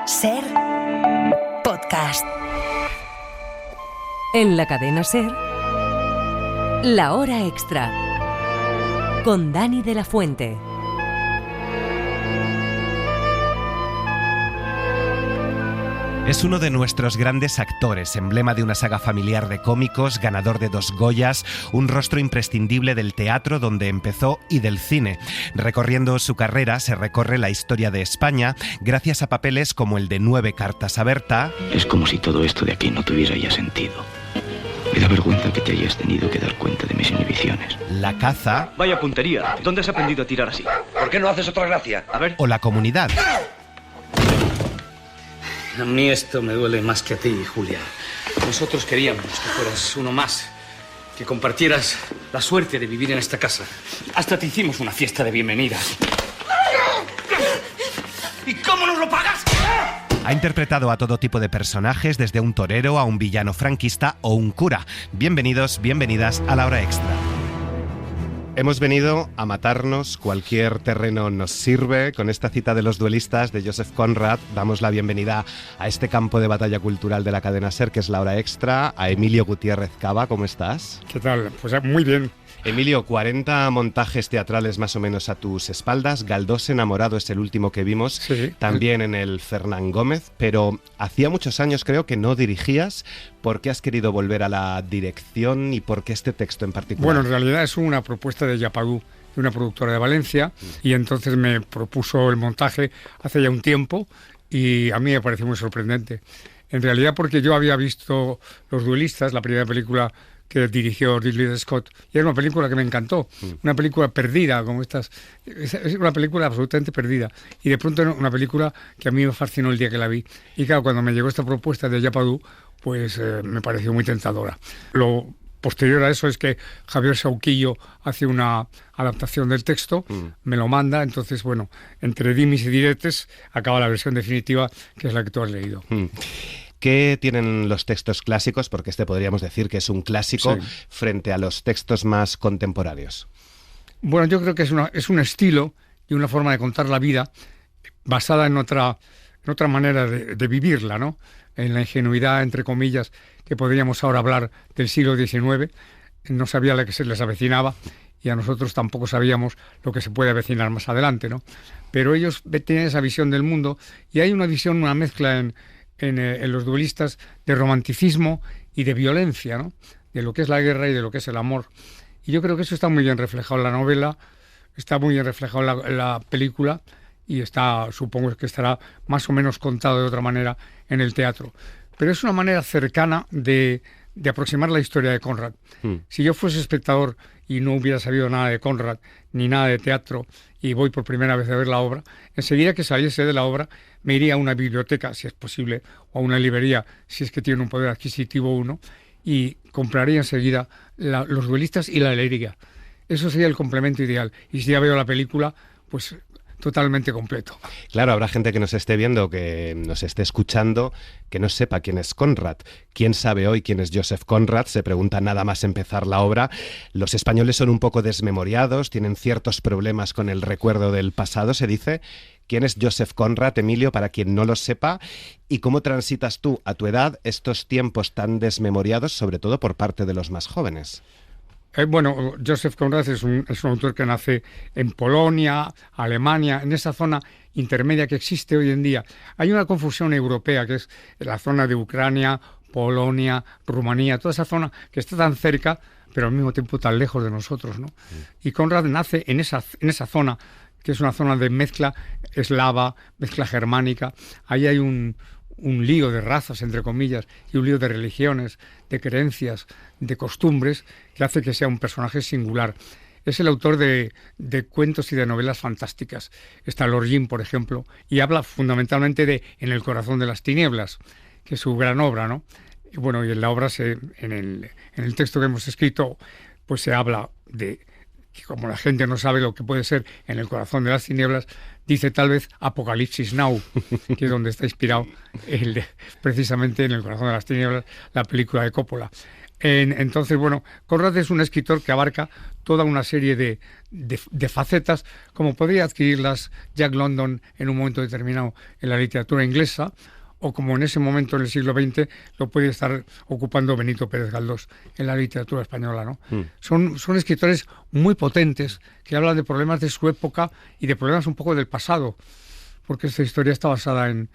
SER Podcast. En la cadena SER, La Hora Extra, con Dani de la Fuente. Es uno de nuestros grandes actores, emblema de una saga familiar de cómicos, ganador de 2 Goyas, un rostro imprescindible del teatro donde empezó y del cine. Recorriendo su carrera se recorre la historia de España gracias a papeles como el de 9 cartas a Berta. Es como si todo esto de aquí no tuviera ya sentido. Me da vergüenza que te hayas tenido que dar cuenta de mis inhibiciones. La caza. Vaya puntería. ¿Dónde has aprendido a tirar así? ¿Por qué no haces otra gracia? A ver. O La Comunidad. A mí esto me duele más que a ti, Julia. Nosotros queríamos que fueras uno más, que compartieras la suerte de vivir en esta casa. Hasta te hicimos una fiesta de bienvenida. ¿Y cómo nos lo pagas? Ha interpretado a todo tipo de personajes, desde un torero a un villano franquista o un cura. Bienvenidos, bienvenidas a La Hora Extra. Hemos venido a matarnos, cualquier terreno nos sirve. Con esta cita de los duelistas de Joseph Conrad damos la bienvenida a este campo de batalla cultural de la cadena SER, que es La Hora Extra, a Emilio Gutiérrez Cava. ¿Cómo estás? ¿Qué tal? Pues muy bien. Emilio, 40 montajes teatrales más o menos a tus espaldas. Galdós enamorado es el último que vimos, sí. También en el Fernán Gómez, pero hacía muchos años creo que no dirigías. ¿Por qué has querido volver a la dirección y por qué este texto en particular? Bueno, en realidad es una propuesta de Yapadú, de una productora de Valencia, y entonces me propuso el montaje hace ya un tiempo y a mí me pareció muy sorprendente. En realidad porque yo había visto Los Duelistas, la primera película que dirigió Ridley Scott, y era una película que me encantó, una película perdida, como estas, es una película absolutamente perdida, y de pronto era una película que a mí me fascinó el día que la vi, y claro, cuando me llegó esta propuesta de Yapadú, pues me pareció muy tentadora. Lo posterior a eso es que Javier Sauquillo hace una adaptación del texto, me lo manda, entonces bueno, entre dimis y diretes acaba la versión definitiva, que es la que tú has leído. ¿Qué tienen los textos clásicos? Porque podríamos decir que es un clásico, sí, frente a los textos más contemporáneos. Bueno, yo creo que es un estilo y una forma de contar la vida basada en otra manera de vivirla, ¿no? En la ingenuidad, entre comillas, que podríamos ahora hablar del siglo XIX. No sabía la que se les avecinaba y a nosotros tampoco sabíamos lo que se puede avecinar más adelante, ¿no? Pero ellos tienen esa visión del mundo y hay una visión, una mezcla en Los Duelistas de romanticismo y de violencia, ¿no? De lo que es la guerra y de lo que es el amor. Y yo creo que eso está muy bien reflejado en la novela, está muy bien reflejado en la película y supongo que estará más o menos contado de otra manera en el teatro. Pero es una manera cercana de aproximar la historia de Conrad. Si yo fuese espectador y no hubiera sabido nada de Conrad ni nada de teatro y voy por primera vez a ver la obra, enseguida que saliese de la obra me iría a una biblioteca, si es posible, o a una librería, si es que tiene un poder adquisitivo uno, y compraría enseguida Los Duelistas y la leería. Eso sería el complemento ideal. Y si ya veo la película, pues totalmente completo. Claro, habrá gente que nos esté viendo, que nos esté escuchando, que no sepa quién es Conrad. ¿Quién sabe hoy quién es Joseph Conrad? Se pregunta nada más empezar la obra. Los españoles son un poco desmemoriados, tienen ciertos problemas con el recuerdo del pasado, se dice. ¿Quién es Joseph Conrad, Emilio, para quien no lo sepa? ¿Y cómo transitas tú, a tu edad, estos tiempos tan desmemoriados, sobre todo por parte de los más jóvenes? Bueno, Joseph Conrad es un autor que nace en Polonia, Alemania, en esa zona intermedia que existe hoy en día. Hay una confusión europea, que es la zona de Ucrania, Polonia, Rumanía, toda esa zona que está tan cerca, pero al mismo tiempo tan lejos de nosotros, ¿no? Y Conrad nace en esa zona, que es una zona de mezcla eslava, mezcla germánica. Ahí hay un lío de razas, entre comillas, y un lío de religiones, de creencias, de costumbres, que hace que sea un personaje singular. Es el autor de cuentos y de novelas fantásticas. Está Lord Jim, por ejemplo, y habla fundamentalmente de En el corazón de las tinieblas, que es su gran obra, ¿no? Y bueno, y en la obra, en el texto que hemos escrito, pues se habla de que como la gente no sabe lo que puede ser En el corazón de las tinieblas, dice tal vez Apocalipsis Now, que es donde está inspirado precisamente En el corazón de las tinieblas, la película de Coppola. Entonces, bueno, Conrad es un escritor que abarca toda una serie de facetas, como podría adquirirlas Jack London en un momento determinado en la literatura inglesa, o como en ese momento en el siglo XX lo puede estar ocupando Benito Pérez Galdós en la literatura española, ¿no? Son escritores muy potentes que hablan de problemas de su época y de problemas un poco del pasado, porque esta historia está basada en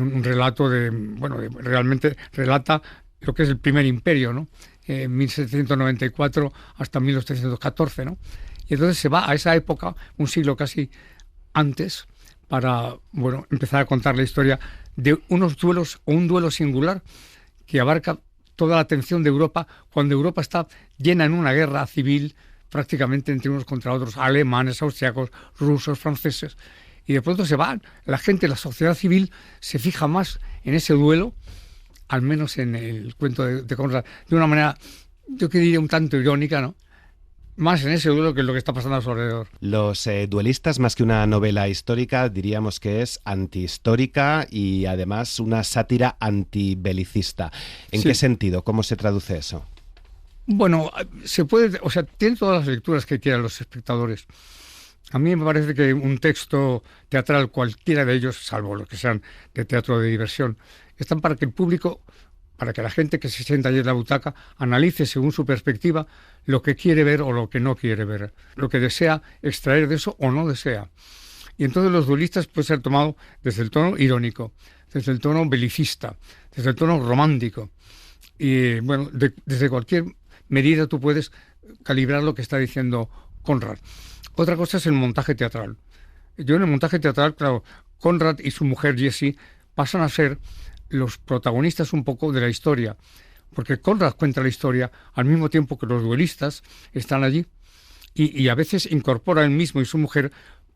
un relato realmente relata lo que es el primer imperio, ¿no? 1794 hasta 1814, ¿no? Y entonces se va a esa época, un siglo casi antes, para empezar a contar la historia de unos duelos o un duelo singular que abarca toda la atención de Europa cuando Europa está llena en una guerra civil prácticamente entre unos contra otros, alemanes, austriacos, rusos, franceses, y de pronto se van, la gente, la sociedad civil se fija más en ese duelo, al menos en el cuento de Conrad, de una manera, yo que diría un tanto irónica, ¿no? Más en ese duelo que en lo que está pasando a su alrededor. Los duelistas, más que una novela histórica, diríamos que es antihistórica y además una sátira antibelicista. ¿En qué sentido? ¿Cómo se traduce eso? Bueno, se puede, tiene todas las lecturas que quieran los espectadores. A mí me parece que un texto teatral, cualquiera de ellos, salvo los que sean de teatro de diversión, están para que el público, para que la gente que se sienta allí en la butaca analice según su perspectiva lo que quiere ver o lo que no quiere ver, lo que desea extraer de eso o no desea. Y entonces los duelistas pueden ser tomados desde el tono irónico, desde el tono belicista, desde el tono romántico. Y bueno, desde cualquier medida tú puedes calibrar lo que está diciendo Conrad. Otra cosa es el montaje teatral. Yo en el montaje teatral, claro, Conrad y su mujer Jessie pasan a ser los protagonistas un poco de la historia, porque Conrad cuenta la historia al mismo tiempo que los duelistas están allí y a veces incorpora él mismo y su mujer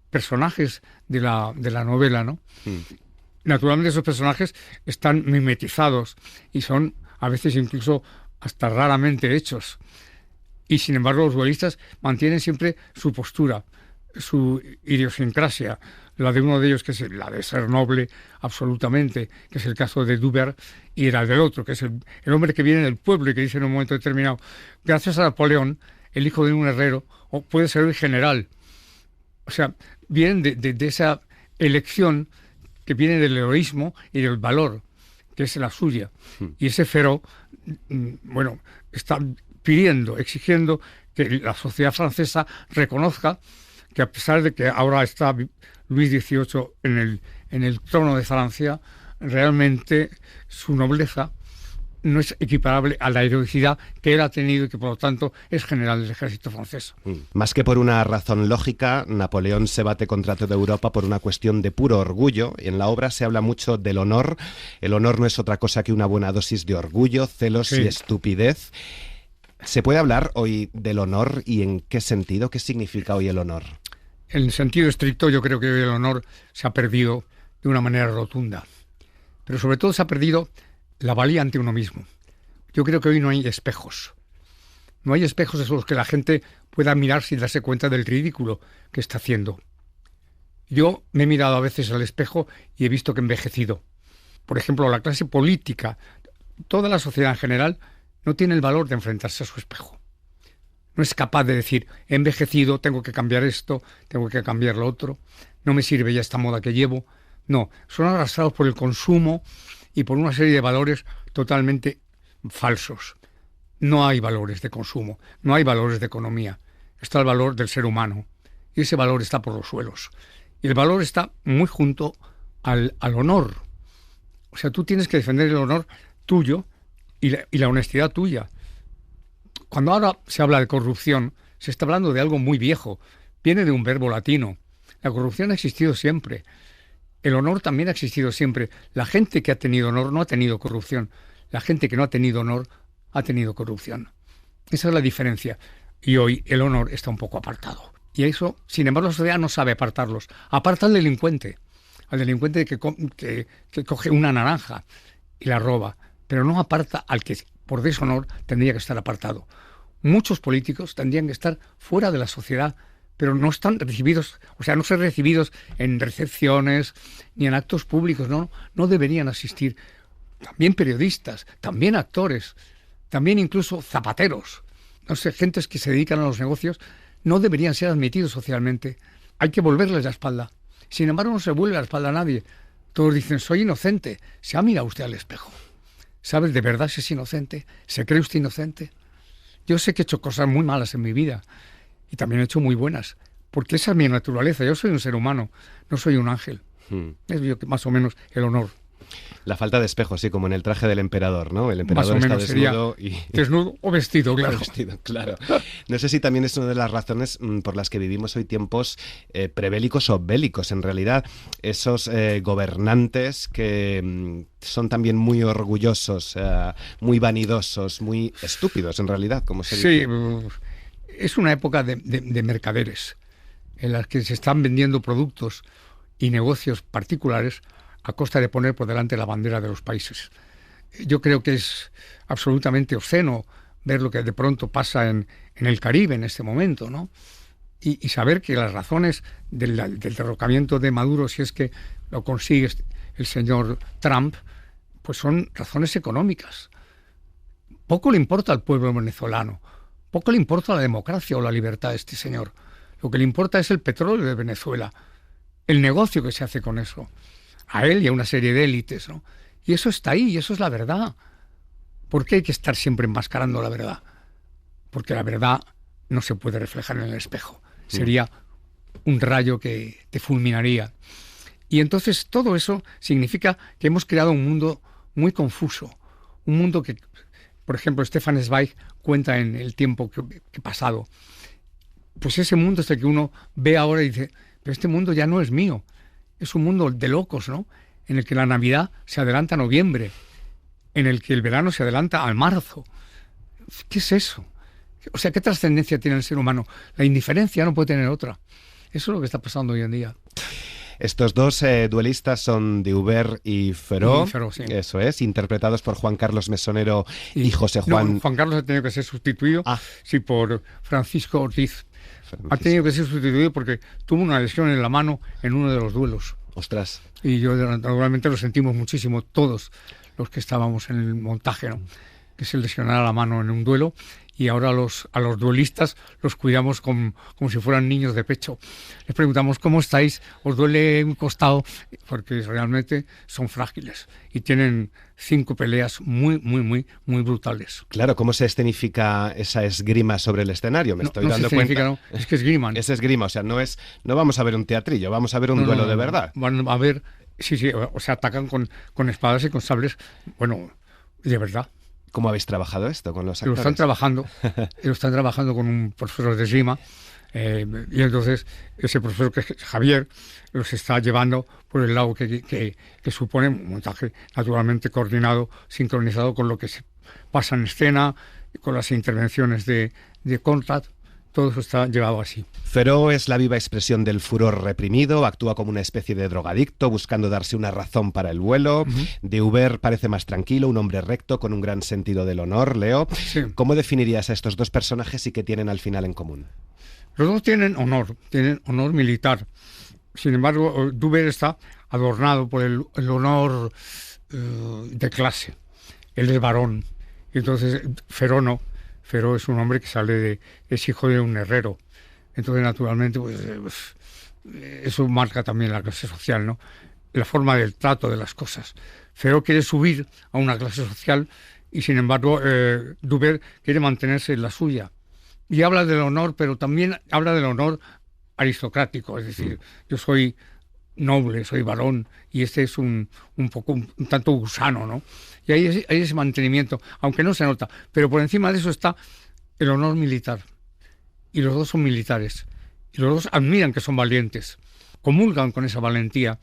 personajes de la novela, ¿no? Naturalmente esos personajes están mimetizados y son a veces incluso hasta raramente hechos, y sin embargo los duelistas mantienen siempre su postura, su idiosincrasia, la de uno de ellos, que es la de ser noble absolutamente, que es el caso de Dubert, y la del otro, que es el hombre que viene del pueblo y que dice en un momento determinado, gracias a Napoleón, el hijo de un herrero puede ser el general. O sea, vienen de esa elección que viene del heroísmo y del valor, que es la suya. Y ese Feró, está pidiendo, exigiendo que la sociedad francesa reconozca que a pesar de que ahora está Luis XVIII en el trono de Francia, realmente su nobleza no es equiparable a la heroicidad que él ha tenido y que por lo tanto es general del ejército francés. Más que por una razón lógica, Napoleón se bate contra toda Europa por una cuestión de puro orgullo. En la obra se habla mucho del honor. El honor no es otra cosa que una buena dosis de orgullo, celos y estupidez. ¿Se puede hablar hoy del honor y en qué sentido? ¿Qué significa hoy el honor? En sentido estricto, yo creo que hoy el honor se ha perdido de una manera rotunda. Pero sobre todo se ha perdido la valía ante uno mismo. Yo creo que hoy no hay espejos. No hay espejos en los que la gente pueda mirar sin darse cuenta del ridículo que está haciendo. Yo me he mirado a veces al espejo y he visto que he envejecido. Por ejemplo, la clase política, toda la sociedad en general, no tiene el valor de enfrentarse a su espejo. No es capaz de decir, he envejecido, tengo que cambiar esto, tengo que cambiar lo otro, no me sirve ya esta moda que llevo. No, son arrastrados por el consumo y por una serie de valores totalmente falsos. No hay valores de consumo, no hay valores de economía. Está el valor del ser humano y ese valor está por los suelos. Y el valor está muy junto al honor. O sea, tú tienes que defender el honor tuyo y la honestidad tuya. Cuando ahora se habla de corrupción, se está hablando de algo muy viejo. Viene de un verbo latino. La corrupción ha existido siempre. El honor también ha existido siempre. La gente que ha tenido honor no ha tenido corrupción. La gente que no ha tenido honor ha tenido corrupción. Esa es la diferencia. Y hoy el honor está un poco apartado. Y eso, sin embargo, la sociedad no sabe apartarlos. Aparta al delincuente que coge una naranja y la roba, pero no aparta al que por deshonor tendría que estar apartado. Muchos políticos tendrían que estar fuera de la sociedad, pero no están recibidos, no ser recibidos en recepciones ni en actos públicos, no deberían asistir. También periodistas, también actores, también incluso zapateros, no sé, gentes que se dedican a los negocios, no deberían ser admitidos socialmente. Hay que volverles la espalda. Sin embargo, no se vuelve la espalda a nadie. Todos dicen, soy inocente. ¿Se ha mirado usted al espejo? ¿Sabe de verdad si es inocente? ¿Se cree usted inocente? Yo sé que he hecho cosas muy malas en mi vida y también he hecho muy buenas, porque esa es mi naturaleza. Yo soy un ser humano, no soy un ángel. Es más o menos el honor. La falta de espejo, sí, como en el traje del emperador, ¿no? El emperador más o está menos desnudo desnudo o vestido, claro. Vestido, claro. No sé si también es una de las razones por las que vivimos hoy tiempos prebélicos o bélicos, en realidad. Esos gobernantes que son también muy orgullosos, muy vanidosos, muy estúpidos, en realidad, como se dice. Sí, es una época de mercaderes, en las que se están vendiendo productos y negocios particulares a costa de poner por delante la bandera de los países. Yo creo que es absolutamente obsceno ver lo que de pronto pasa en el Caribe en este momento, ¿no? Y saber que las razones del derrocamiento de Maduro, si es que lo consigue el señor Trump, pues son razones económicas. Poco le importa al pueblo venezolano, poco le importa la democracia o la libertad de este señor. Lo que le importa es el petróleo de Venezuela, el negocio que se hace con eso. A él y a una serie de élites, ¿no? Y eso está ahí, y eso es la verdad. ¿Por qué hay que estar siempre enmascarando la verdad? Porque la verdad no se puede reflejar en el espejo. Sería un rayo que te fulminaría. Y entonces todo eso significa que hemos creado un mundo muy confuso. Un mundo que, por ejemplo, Stefan Zweig cuenta en el tiempo que pasado. Pues ese mundo es el que uno ve ahora y dice, pero este mundo ya no es mío. Es un mundo de locos, ¿no? En el que la Navidad se adelanta a noviembre, en el que el verano se adelanta al marzo. ¿Qué es eso? O sea, ¿qué trascendencia tiene el ser humano? La indiferencia no puede tener otra. Eso es lo que está pasando hoy en día. Estos dos duelistas son Déubert y Feró, sí. Eso es, interpretados por Juan Carlos Mesonero y José Juan... No, Juan Carlos ha tenido que ser sustituido, sí, por Francisco Ortiz. Ha tenido que ser sustituido porque tuvo una lesión en la mano en uno de los duelos. Ostras. Y yo naturalmente lo sentimos muchísimo, todos los que estábamos en el montaje, ¿no? Que se lesionara la mano en un duelo, y ahora a los duelistas los cuidamos como si fueran niños de pecho. Les preguntamos, ¿cómo estáis? ¿Os duele un costado? Porque realmente son frágiles y tienen 5 peleas muy brutales. Claro, ¿cómo se escenifica esa esgrima sobre el escenario? Me estoy dando cuenta. No, es que esgriman. Es esgrima, o sea, no vamos a ver un teatrillo, vamos a ver un duelo de verdad. Van a ver, sí, o sea, atacan con espadas y con sables, bueno, de verdad. ¿Cómo habéis trabajado esto con los actores? Lo están trabajando con un profesor de esgrima, y entonces ese profesor, que es Javier, los está llevando por el lado que supone un montaje naturalmente coordinado, sincronizado con lo que se pasa en escena, con las intervenciones de Conrad. Todo eso está llevado así. Feró es la viva expresión del furor reprimido, actúa como una especie de drogadicto, buscando darse una razón para el vuelo. Déubert parece más tranquilo, un hombre recto, con un gran sentido del honor. Leo, sí. ¿Cómo definirías a estos dos personajes y qué tienen al final en común? Los dos tienen honor militar. Sin embargo, Déubert está adornado por el honor de clase. Él es varón. Y entonces, Feró no. Feró es un hombre que es hijo de un herrero. Entonces, naturalmente, pues, eso marca también la clase social, ¿no? La forma del trato de las cosas. Feró quiere subir a una clase social y, sin embargo, Déubert quiere mantenerse en la suya. Y habla del honor, pero también habla del honor aristocrático. Es decir, yo soy noble, soy varón, y este es un tanto gusano, ¿no? Y hay ese mantenimiento, aunque no se nota, pero por encima de eso está el honor militar. Y los dos son militares. Y los dos admiran que son valientes, comulgan con esa valentía,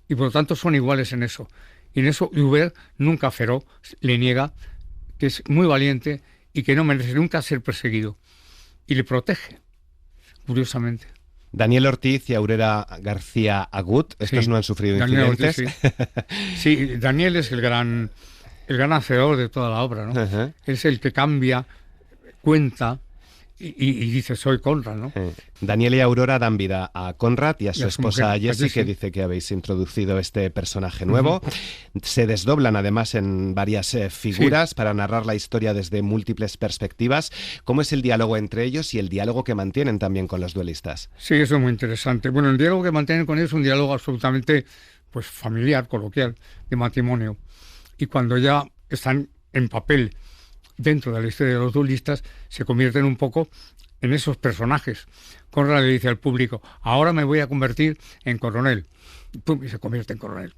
y por lo tanto son iguales en eso. Y en eso Déubert nunca a Feró le niega que es muy valiente y que no merece nunca ser perseguido. Y le protege, curiosamente. Daniel Ortiz y Aurora García Agut, estos sí, no han sufrido incidentes. Ortiz, sí. Sí, Daniel es el gran hacedor de toda la obra, ¿no? Es el que cambia, cuenta y dice, soy Conrad, ¿no? Daniel y Aurora dan vida a Conrad y a su esposa mujer, Jessie, que dice que habéis introducido este personaje nuevo. Se desdoblan además en varias figuras para narrar la historia desde múltiples perspectivas. ¿Cómo es el diálogo entre ellos y el diálogo que mantienen también con los duelistas? Sí, eso es muy interesante. Bueno, el diálogo que mantienen con ellos es un diálogo absolutamente pues familiar, coloquial, de matrimonio. Y cuando ya están en papel dentro de la historia de los duelistas, se convierten un poco en esos personajes. Conrad le dice al público, ahora me voy a convertir en coronel. Pum, y se convierte en coronel.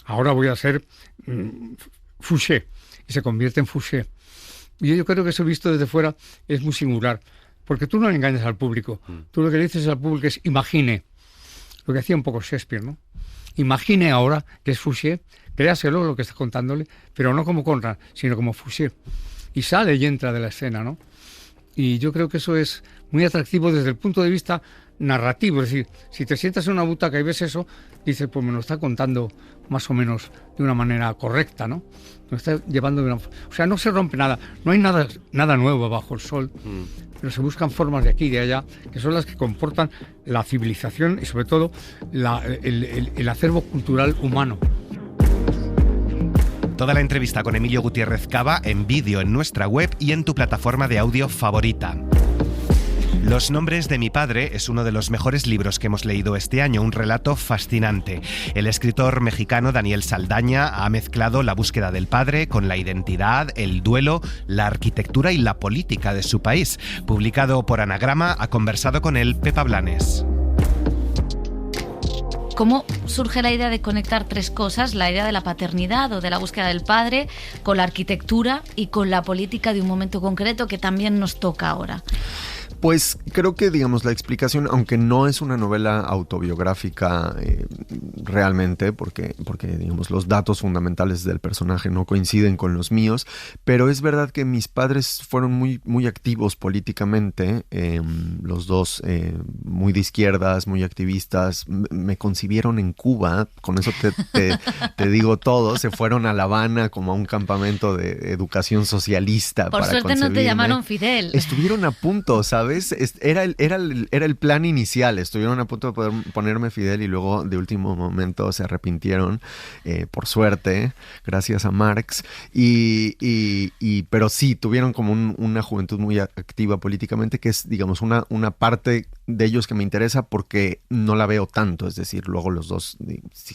Ahora voy a ser Fouché, y se convierte en Fouché. Y yo creo que eso visto desde fuera es muy singular, porque tú no engañas al público. Tú lo que le dices al público es imagine, lo que hacía un poco Shakespeare, ¿no? Imagine ahora que es Fouché, créaselo lo que está contándole, pero no como Conrad, sino como Fouché. Y sale y entra de la escena, ¿no? Y yo creo que eso es muy atractivo desde el punto de vista narrativo. Es decir, si te sientas en una butaca y ves eso, dices, pues me lo está contando más o menos de una manera correcta, ¿no? Lo está llevando de una... O sea, no se rompe nada. No hay nada nuevo bajo el sol, pero se buscan formas de aquí y de allá, que son las que comportan la civilización y sobre todo el acervo cultural humano. Toda la entrevista con Emilio Gutiérrez Cava en vídeo en nuestra web y en tu plataforma de audio favorita. Los nombres de mi padre es uno de los mejores libros que hemos leído este año, un relato fascinante. El escritor mexicano Daniel Saldaña ha mezclado la búsqueda del padre con la identidad, el duelo, la arquitectura y la política de su país. Publicado por Anagrama, ha conversado con él Pepa Blanes. ¿Cómo surge la idea de conectar tres cosas? La idea de la paternidad o de la búsqueda del padre, con la arquitectura y con la política de un momento concreto que también nos toca ahora. Pues creo que, digamos, la explicación, aunque no es una novela autobiográfica realmente, porque, digamos, los datos fundamentales del personaje no coinciden con los míos, pero es verdad que mis padres fueron muy, muy activos políticamente, los dos muy de izquierdas, muy activistas, me concibieron en Cuba, con eso te digo todo, se fueron a La Habana como a un campamento de educación socialista. Por suerte no te llamaron Fidel. Estuvieron a punto, ¿sabes? Era el plan inicial. Estuvieron a punto de poder ponerme Fidel y luego de último momento se arrepintieron, por suerte, gracias a Marx. Pero sí, tuvieron como una juventud muy activa políticamente, que es, digamos, una parte de ellos que me interesa porque no la veo tanto. Es decir, luego los dos,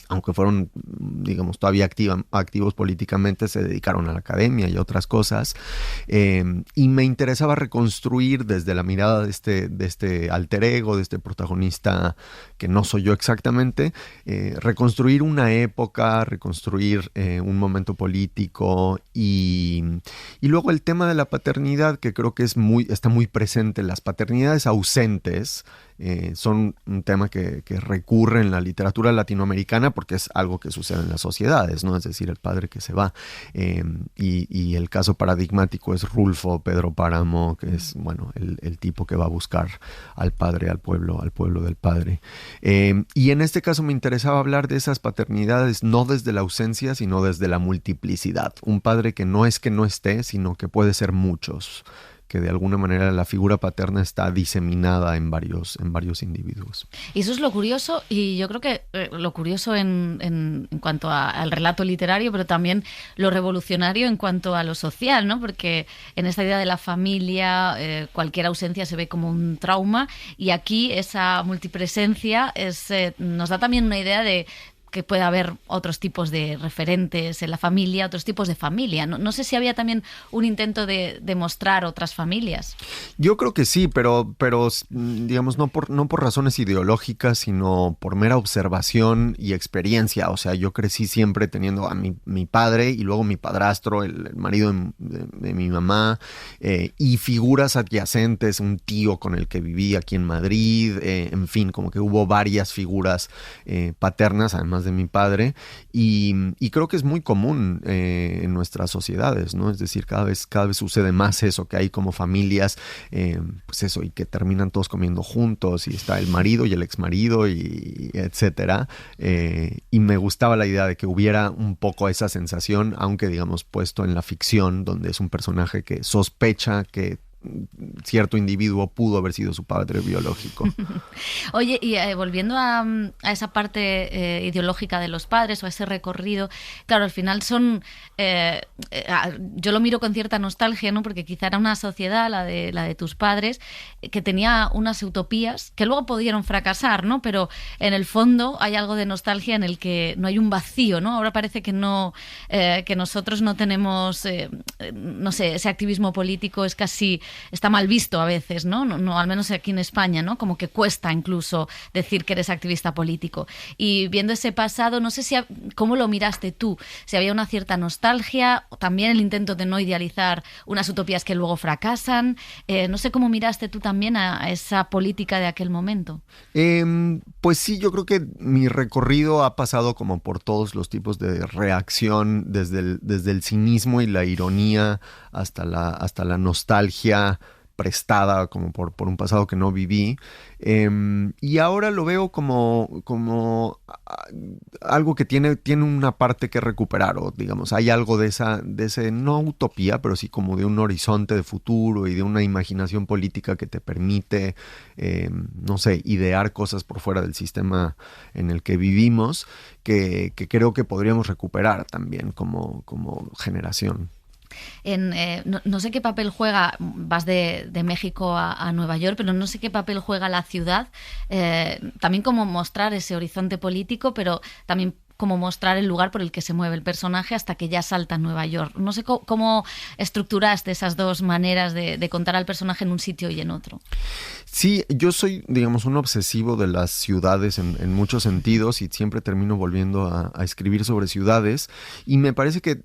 aunque fueron, digamos, todavía activos políticamente, se dedicaron a la academia y otras cosas. Y me interesaba reconstruir desde la mirada de este alter ego, de este protagonista que no soy yo exactamente, reconstruir una época, reconstruir un momento político y luego el tema de la paternidad, que creo que está muy presente. Las paternidades ausentes son un tema que recurre en la literatura latinoamericana porque es algo que sucede en las sociedades, ¿no? Es decir, el padre que se va. Y el caso paradigmático es Rulfo Pedro Páramo, que es, bueno, el tipo que va a buscar al padre, al pueblo del padre. Y en este caso me interesaba hablar de esas paternidades no desde la ausencia, sino desde la multiplicidad. Un padre que no es que no esté, sino que puede ser muchos, que de alguna manera la figura paterna está diseminada en varios individuos. Y eso es lo curioso, y yo creo que lo curioso en cuanto al relato literario, pero también lo revolucionario en cuanto a lo social, ¿no? Porque en esta idea de la familia, cualquier ausencia se ve como un trauma, y aquí esa multipresencia nos da también una idea de que puede haber otros tipos de referentes en la familia, otros tipos de familia. No sé si había también un intento de mostrar otras familias. Yo creo que sí, pero digamos, no por razones ideológicas, sino por mera observación y experiencia. O sea, yo crecí siempre teniendo a mi padre y luego mi padrastro, el marido de mi mamá, y figuras adyacentes, un tío con el que viví aquí en Madrid, en fin, como que hubo varias figuras paternas, además de mi padre, y creo que es muy común en nuestras sociedades, ¿no? Es decir, cada vez sucede más eso, que hay como familias, pues eso, y que terminan todos comiendo juntos, y está el marido y el exmarido, y etcétera. Y me gustaba la idea de que hubiera un poco esa sensación, aunque digamos puesto en la ficción, donde es un personaje que sospecha que cierto individuo pudo haber sido su padre biológico. Oye, y volviendo a esa parte ideológica de los padres o a ese recorrido, claro, al final son... yo lo miro con cierta nostalgia, ¿no? Porque quizá era una sociedad, la de tus padres, que tenía unas utopías que luego pudieron fracasar, ¿no? Pero en el fondo hay algo de nostalgia en el que no hay un vacío, ¿no? Ahora parece que no, que nosotros no tenemos, no sé, ese activismo político es casi... está mal visto a veces, ¿no? No, al menos aquí en España, ¿no? Como que cuesta incluso decir que eres activista político. Y viendo ese pasado, no sé cómo lo miraste tú, si había una cierta nostalgia, o también el intento de no idealizar unas utopías que luego fracasan. No sé cómo miraste tú también a esa política de aquel momento. Pues sí, yo creo que mi recorrido ha pasado como por todos los tipos de reacción, desde el cinismo y la ironía hasta la nostalgia prestada como por un pasado que no viví, y ahora lo veo como algo que tiene una parte que recuperar, o digamos, hay algo de ese, no utopía, pero sí como de un horizonte de futuro y de una imaginación política que te permite, no sé, idear cosas por fuera del sistema en el que vivimos, que creo que podríamos recuperar también como generación. No sé qué papel juega, vas de México a Nueva York, pero no sé qué papel juega la ciudad, también como mostrar ese horizonte político, pero también como mostrar el lugar por el que se mueve el personaje hasta que ya salta a Nueva York. No sé cómo estructuraste esas dos maneras de contar al personaje en un sitio y en otro. Sí, yo soy, digamos, un obsesivo de las ciudades en muchos sentidos, y siempre termino volviendo a escribir sobre ciudades, y me parece que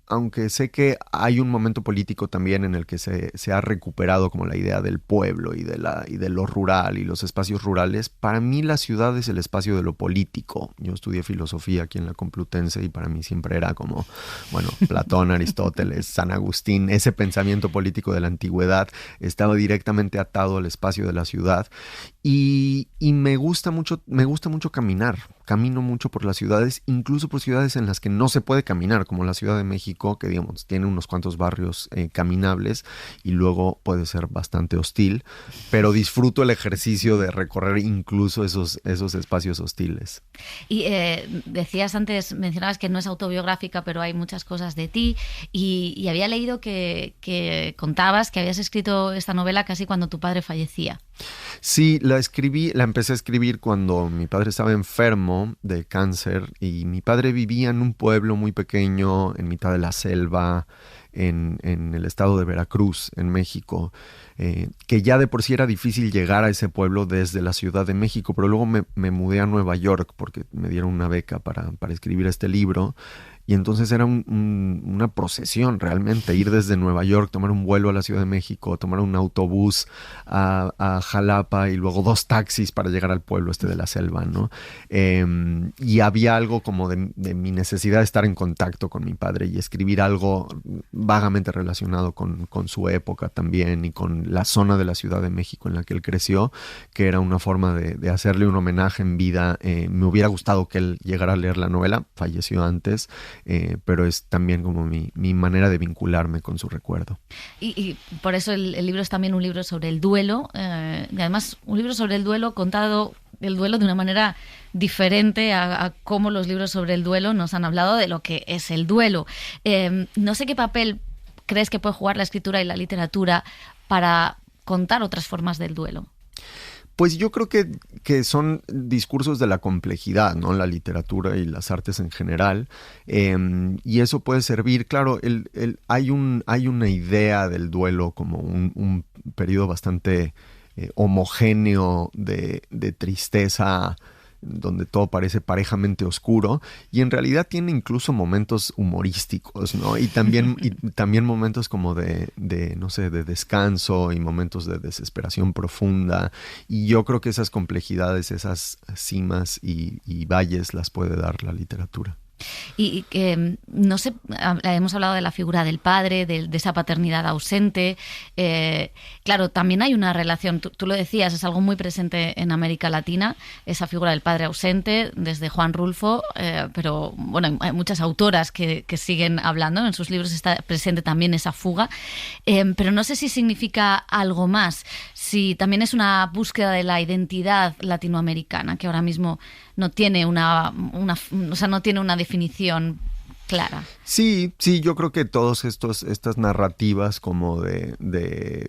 aunque sé que hay un momento político también en el que se ha recuperado como la idea del pueblo y de lo rural y los espacios rurales, para mí la ciudad es el espacio de lo político. Yo estudié filosofía aquí en la Complutense y para mí siempre era como, bueno, Platón, Aristóteles, San Agustín, ese pensamiento político de la antigüedad estaba directamente atado al espacio de la ciudad, y me gusta mucho caminar. Camino mucho por las ciudades, incluso por ciudades en las que no se puede caminar, como la Ciudad de México, que digamos tiene unos cuantos barrios caminables y luego puede ser bastante hostil, pero disfruto el ejercicio de recorrer incluso esos espacios hostiles. Y decías antes, mencionabas que no es autobiográfica, pero hay muchas cosas de ti, y había leído que contabas que habías escrito esta novela casi cuando tu padre fallecía. Sí, la empecé a escribir cuando mi padre estaba enfermo de cáncer, y mi padre vivía en un pueblo muy pequeño en mitad de la selva en el estado de Veracruz, en México, que ya de por sí era difícil llegar a ese pueblo desde la Ciudad de México, pero luego me mudé a Nueva York porque me dieron una beca para escribir este libro. Y entonces era una procesión realmente, ir desde Nueva York, tomar un vuelo a la Ciudad de México, tomar un autobús a Jalapa y luego 2 taxis para llegar al pueblo de la selva, ¿no? Y había algo como de mi necesidad de estar en contacto con mi padre y escribir algo vagamente relacionado con su época también y con la zona de la Ciudad de México en la que él creció, que era una forma de hacerle un homenaje en vida. Me hubiera gustado que él llegara a leer la novela, falleció antes, pero es también como mi manera de vincularme con su recuerdo. Y por eso el libro es también un libro sobre el duelo, y además un libro sobre el duelo contado, el duelo de una manera diferente a cómo los libros sobre el duelo nos han hablado de lo que es el duelo. No sé qué papel crees que puede jugar la escritura y la literatura para contar otras formas del duelo. Pues yo creo que son discursos de la complejidad, ¿no? La literatura y las artes en general. Y eso puede servir, claro, hay una idea del duelo como un periodo bastante homogéneo de tristeza, donde todo parece parejamente oscuro, y en realidad tiene incluso momentos humorísticos, ¿no? Y también momentos como de no sé, de descanso y momentos de desesperación profunda, y yo creo que esas complejidades, esas cimas y valles las puede dar la literatura. y que, no sé, hemos hablado de la figura del padre, de esa paternidad ausente. Claro, también hay una relación, tú lo decías, es algo muy presente en América Latina, esa figura del padre ausente, desde Juan Rulfo, pero bueno, hay muchas autoras que siguen hablando, en sus libros está presente también esa fuga, pero no sé si significa algo más, si también es una búsqueda de la identidad latinoamericana, que ahora mismo no tiene no tiene una definición clara. Sí, yo creo que todas estas narrativas como de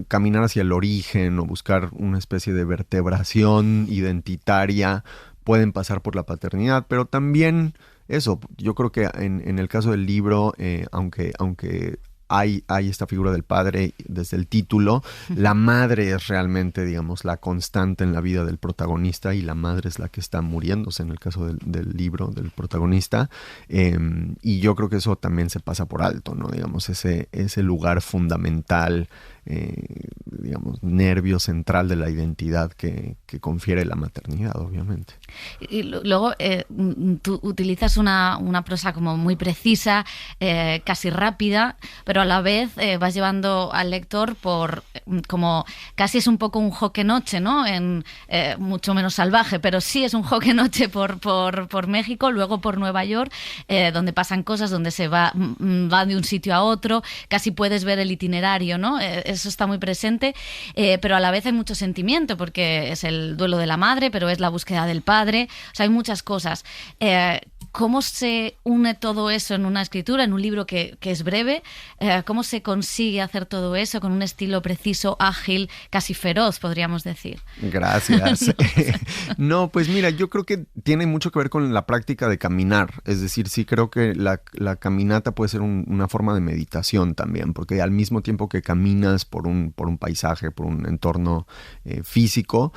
caminar hacia el origen o buscar una especie de vertebración identitaria pueden pasar por la paternidad, pero también eso, yo creo que en el caso del libro, aunque hay esta figura del padre desde el título, la madre es realmente, digamos, la constante en la vida del protagonista, y la madre es la que está muriéndose en el caso del libro, del protagonista, y yo creo que eso también se pasa por alto, ¿no? Digamos, ese lugar fundamental, digamos, nervio central de la identidad que confiere la maternidad, obviamente. Y luego tú utilizas una prosa como muy precisa, casi rápida, pero a la vez vas llevando al lector por como casi es un poco un joque noche, ¿no? Mucho menos salvaje, pero sí es un joque noche por México, luego por Nueva York, donde pasan cosas, donde se va de un sitio a otro, casi puedes ver el itinerario, ¿no? Eso está muy presente, pero a la vez hay mucho sentimiento, porque es el duelo de la madre, pero es la búsqueda del padre, o sea, hay muchas cosas. ¿Cómo se une todo eso en una escritura, en un libro que es breve? ¿Cómo se consigue hacer todo eso con un estilo preciso, ágil, casi feroz, podríamos decir? Gracias. No, pues mira, yo creo que tiene mucho que ver con la práctica de caminar. Es decir, sí creo que la caminata puede ser una forma de meditación también, porque al mismo tiempo que caminas por un paisaje, por un entorno físico,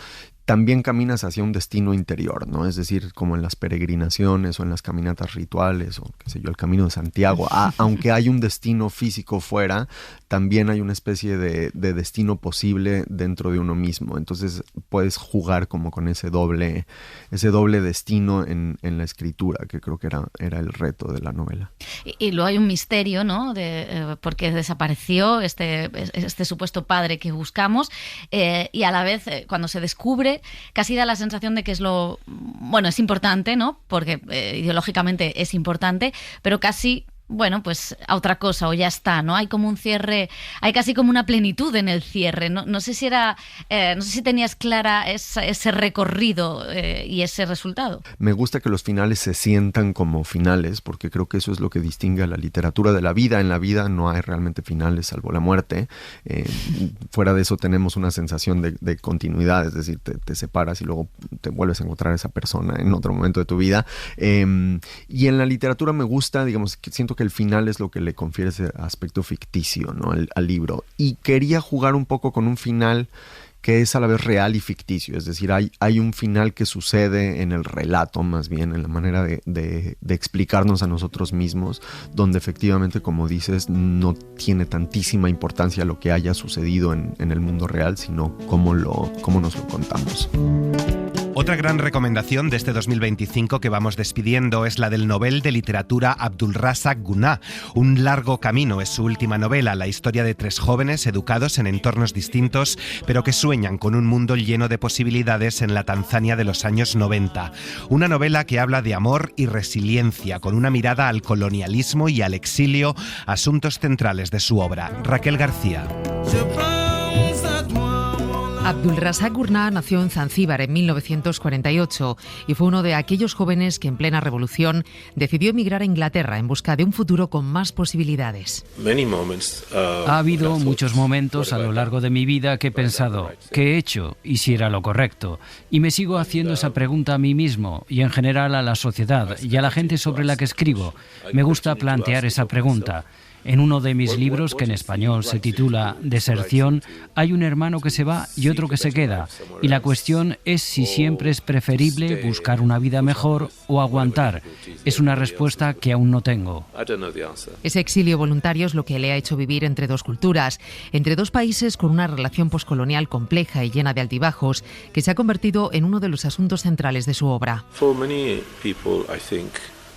también caminas hacia un destino interior, ¿no? Es decir, como en las peregrinaciones o en las caminatas rituales o, qué sé yo, el Camino de Santiago. Aunque hay un destino físico fuera, también hay una especie de destino posible dentro de uno mismo. Entonces puedes jugar como con ese doble destino en la escritura, que creo que era el reto de la novela. Y luego hay un misterio, ¿no? Porque desapareció este supuesto padre que buscamos, y a la vez, cuando se descubre, casi da la sensación de que es es importante, ¿no? Porque ideológicamente es importante, pero casi, bueno, pues a otra cosa, o ya está, ¿no? Hay como un cierre, hay casi como una plenitud en el cierre. No sé si tenías clara ese recorrido y ese resultado. Me gusta que los finales se sientan como finales, porque creo que eso es lo que distingue a la literatura de la vida. En la vida no hay realmente finales, salvo la muerte. Fuera de eso tenemos una sensación de continuidad, es decir, te separas y luego te vuelves a encontrar a esa persona en otro momento de tu vida. Y en la literatura me gusta, digamos, siento que el final es lo que le confiere ese aspecto ficticio, ¿no? al libro. Y quería jugar un poco con un final que es a la vez real y ficticio. Es decir, hay un final que sucede en el relato, más bien, en la manera de explicarnos a nosotros mismos, donde efectivamente, como dices, no tiene tantísima importancia lo que haya sucedido en el mundo real, sino cómo nos lo contamos. Otra gran recomendación de este 2025 que vamos despidiendo es la del Nobel de Literatura Abdulrazak Gurnah. Un largo camino es su última novela, la historia de 3 jóvenes educados en entornos distintos, pero que sueñan con un mundo lleno de posibilidades en la Tanzania de los años 90. Una novela que habla de amor y resiliencia, con una mirada al colonialismo y al exilio, asuntos centrales de su obra. Raquel García. Abdulrazak Gurnah nació en Zanzíbar en 1948 y fue uno de aquellos jóvenes que en plena revolución decidió emigrar a Inglaterra en busca de un futuro con más posibilidades. Ha habido muchos momentos a lo largo de mi vida que he pensado, ¿qué he hecho y si era lo correcto? Y me sigo haciendo esa pregunta a mí mismo y en general a la sociedad y a la gente sobre la que escribo. Me gusta plantear esa pregunta. En uno de mis libros, que en español se titula Deserción, hay un hermano que se va y otro que se queda. Y la cuestión es si siempre es preferible buscar una vida mejor o aguantar. Es una respuesta que aún no tengo. Ese exilio voluntario es lo que le ha hecho vivir entre 2 culturas, entre 2 países con una relación poscolonial compleja y llena de altibajos, que se ha convertido en uno de los asuntos centrales de su obra.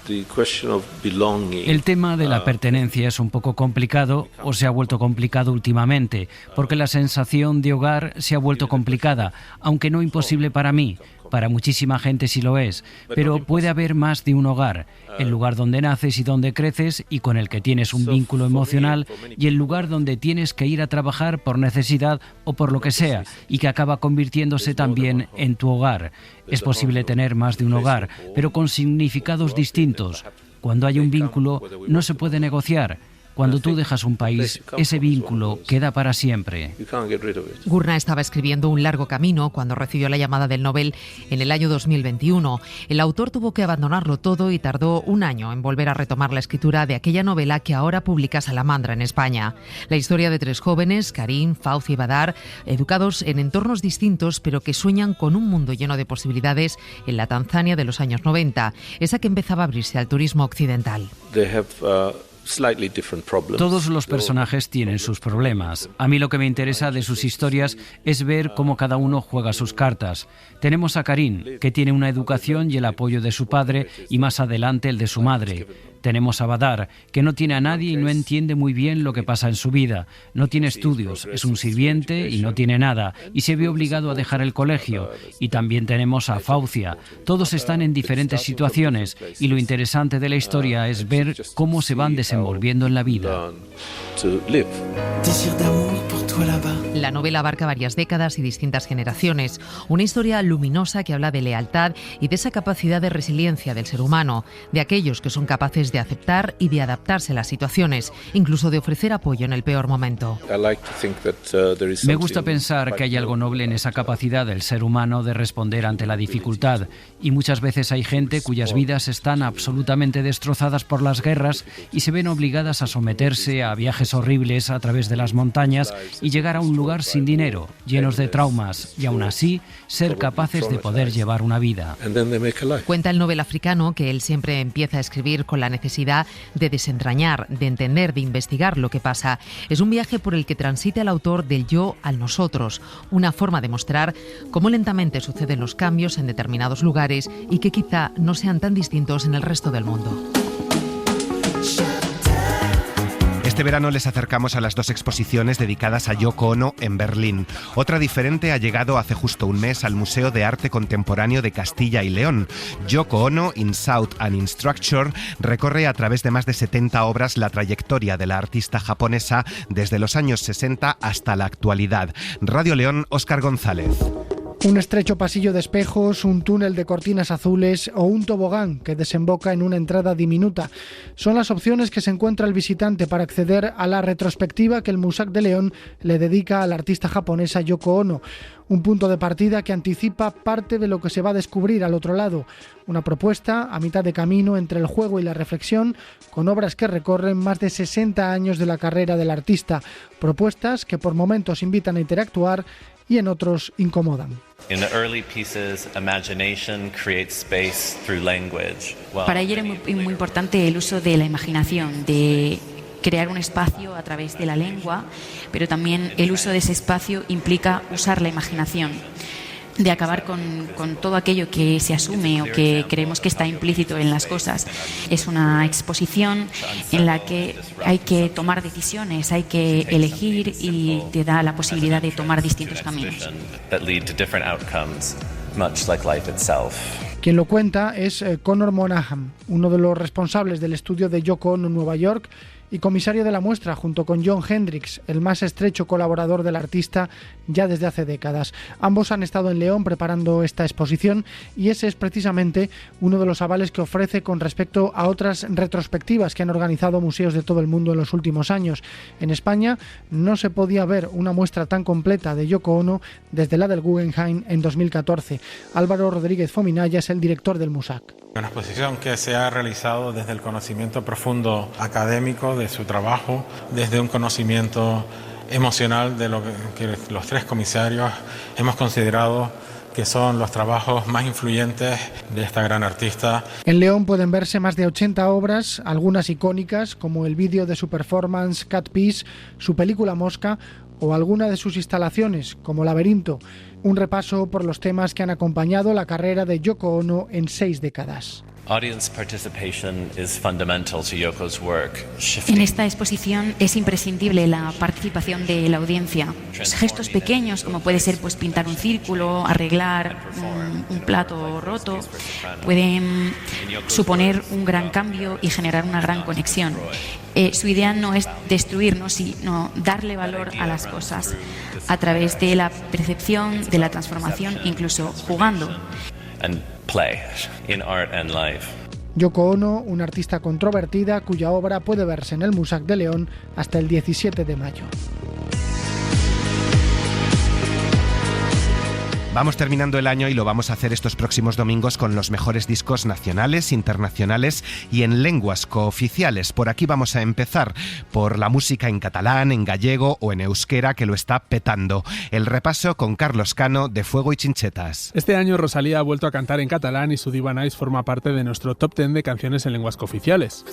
El tema de la pertenencia es un poco complicado, o se ha vuelto complicado últimamente, porque la sensación de hogar se ha vuelto complicada, aunque no imposible para mí. Para muchísima gente sí lo es, pero puede haber más de un hogar, el lugar donde naces y donde creces y con el que tienes un vínculo emocional, y el lugar donde tienes que ir a trabajar por necesidad o por lo que sea, y que acaba convirtiéndose también en tu hogar. Es posible tener más de un hogar, pero con significados distintos. Cuando hay un vínculo, no se puede negociar. Cuando tú dejas un país, ese vínculo queda para siempre. Gurnah estaba escribiendo Un largo camino cuando recibió la llamada del Nobel en el año 2021. El autor tuvo que abandonarlo todo y tardó un año en volver a retomar la escritura de aquella novela que ahora publica Salamandra en España. La historia de 3 jóvenes, Karim, Fauzi y Badar, educados en entornos distintos pero que sueñan con un mundo lleno de posibilidades en la Tanzania de los años 90, esa que empezaba a abrirse al turismo occidental. Todos los personajes tienen sus problemas. A mí lo que me interesa de sus historias es ver cómo cada uno juega sus cartas. Tenemos a Karim, que tiene una educación y el apoyo de su padre y más adelante el de su madre. Tenemos a Badar, que no tiene a nadie y no entiende muy bien lo que pasa en su vida. No tiene estudios, es un sirviente y no tiene nada, y se ve obligado a dejar el colegio. Y también tenemos a Fauzia. Todos están en diferentes situaciones, y lo interesante de la historia es ver cómo se van desenvolviendo en la vida. La novela abarca varias décadas y distintas generaciones. Una historia luminosa que habla de lealtad y de esa capacidad de resiliencia del ser humano, de aquellos que son capaces de aceptar y de adaptarse a las situaciones, incluso de ofrecer apoyo en el peor momento. Me gusta pensar que hay algo noble en esa capacidad del ser humano de responder ante la dificultad, y muchas veces hay gente cuyas vidas están absolutamente destrozadas por las guerras y se ven obligadas a someterse a viajes horribles a través de las montañas y llegar a un lugar sin dinero, llenos de traumas, y aún así ser capaces de poder llevar una vida. Cuenta el Nobel africano que él siempre empieza a escribir con la necesidad de desentrañar, de entender, de investigar lo que pasa. Es un viaje por el que transita el autor del yo al nosotros, una forma de mostrar cómo lentamente suceden los cambios en determinados lugares y que quizá no sean tan distintos en el resto del mundo. Este verano les acercamos a las 2 exposiciones dedicadas a Yoko Ono en Berlín. Otra diferente ha llegado hace justo un mes al Museo de Arte Contemporáneo de Castilla y León. Yoko Ono, in Sound and in Structure, recorre a través de más de 70 obras la trayectoria de la artista japonesa desde los años 60 hasta la actualidad. Radio León, Óscar González. Un estrecho pasillo de espejos, un túnel de cortinas azules o un tobogán que desemboca en una entrada diminuta. Son las opciones que se encuentra el visitante para acceder a la retrospectiva que el Musac de León le dedica a la artista japonesa Yoko Ono. Un punto de partida que anticipa parte de lo que se va a descubrir al otro lado. Una propuesta a mitad de camino entre el juego y la reflexión, con obras que recorren más de 60 años de la carrera del artista. Propuestas que por momentos invitan a interactuar y en otros incomodan. Para ella era muy importante el uso de la imaginación, de crear un espacio a través de la lengua, pero también el uso de ese espacio implica usar la imaginación, de acabar con todo aquello que se asume o que creemos que está implícito en las cosas. Es una exposición en la que hay que tomar decisiones, hay que elegir y te da la posibilidad de tomar distintos caminos. Quien lo cuenta es Conor Monaghan, uno de los responsables del estudio de Yoko Ono en Nueva York y comisario de la muestra, junto con Jon Hendricks, el más estrecho colaborador del artista ya desde hace décadas. Ambos han estado en León preparando esta exposición y ese es precisamente uno de los avales que ofrece con respecto a otras retrospectivas que han organizado museos de todo el mundo en los últimos años. En España no se podía ver una muestra tan completa de Yoko Ono desde la del Guggenheim en 2014. Álvaro Rodríguez Fominaya es el director del Musac. Una exposición que se ha realizado desde el conocimiento profundo académico de su trabajo, desde un conocimiento emocional de lo que los 3 comisarios hemos considerado que son los trabajos más influyentes de esta gran artista. En León pueden verse más de 80 obras, algunas icónicas, como el vídeo de su performance Cat Piece, su película Mosca, o alguna de sus instalaciones, como Laberinto, un repaso por los temas que han acompañado la carrera de Yoko Ono en 6 décadas. En esta exposición es imprescindible la participación de la audiencia. Los gestos pequeños, como puede ser pues pintar un círculo, arreglar un plato roto, pueden suponer un gran cambio y generar una gran conexión. Su idea no es destruirnos, sino darle valor a las cosas a través de la percepción, de la transformación, incluso jugando. Yoko Ono, una artista controvertida cuya obra puede verse en el Musac de León hasta el 17 de mayo. Vamos terminando el año y lo vamos a hacer estos próximos domingos con los mejores discos nacionales, internacionales y en lenguas cooficiales. Por aquí vamos a empezar por la música en catalán, en gallego o en euskera que lo está petando. El repaso con Carlos Cano de Fuego y Chinchetas. Este año Rosalía ha vuelto a cantar en catalán y su Diva Nice forma parte de nuestro top 10 de canciones en lenguas cooficiales.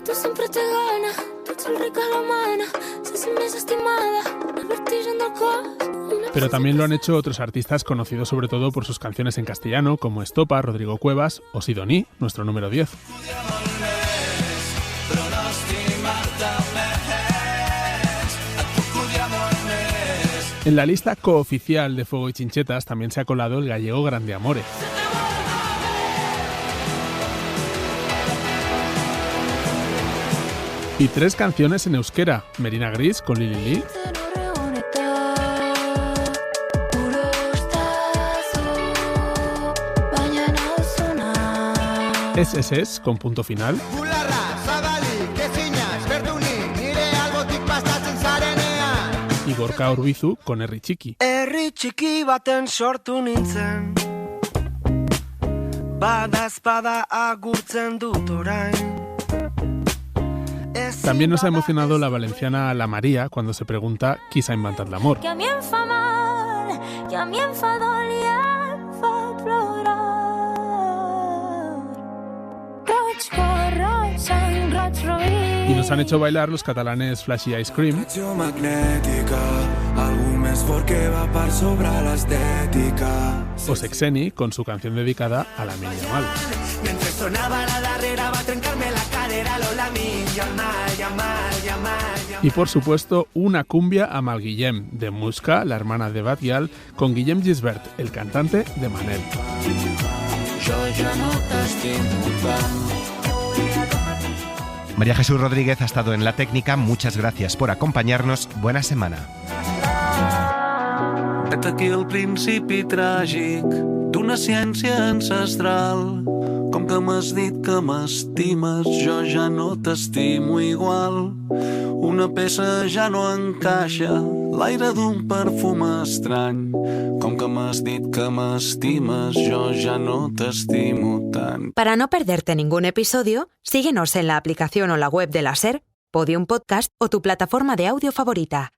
Pero también lo han hecho otros artistas conocidos sobre todo por sus canciones en castellano, como Estopa, Rodrigo Cuevas o Sidoní, nuestro número 10. En la lista cooficial de Fuego y Chinchetas también se ha colado el gallego Grande Amore. Y 3 canciones en euskera, Merina Gris con Lili Lee, SSS con Punto Final y Gorka Urbizu con Herri Txiki. Herri txiki baten sortu nintzen, badaezpada agurtzen dut orain. También nos ha emocionado la valenciana La María cuando se pregunta qui s'ha inventat l'amor. Que a mi em fa mal, que a mi em fa dol i em fa plorar. Y nos han hecho bailar los catalanes Flashy Ice Cream o Sexeni con su canción dedicada a la Minya Mal. Y por supuesto una cumbia a Mal Guillem de Muska, la hermana de Batguial, con Guillem Gisbert, el cantante de Manel. María Jesús Rodríguez ha estado en la técnica. Muchas gracias por acompañarnos. Buena semana. Vet aquí el principi tràgic d'una ciència ancestral. Com que m'has dit que m'estimes, jo ja no t'estimo igual. Una peça ja no encaixa, l'aire d'un perfum estrany. Com que m'has dit que m'estimes, jo ja no t'estimo tant. Para no perderte ningún episodio, síguenos en la aplicación o la web de la SER, Podium Podcast o tu plataforma de audio favorita.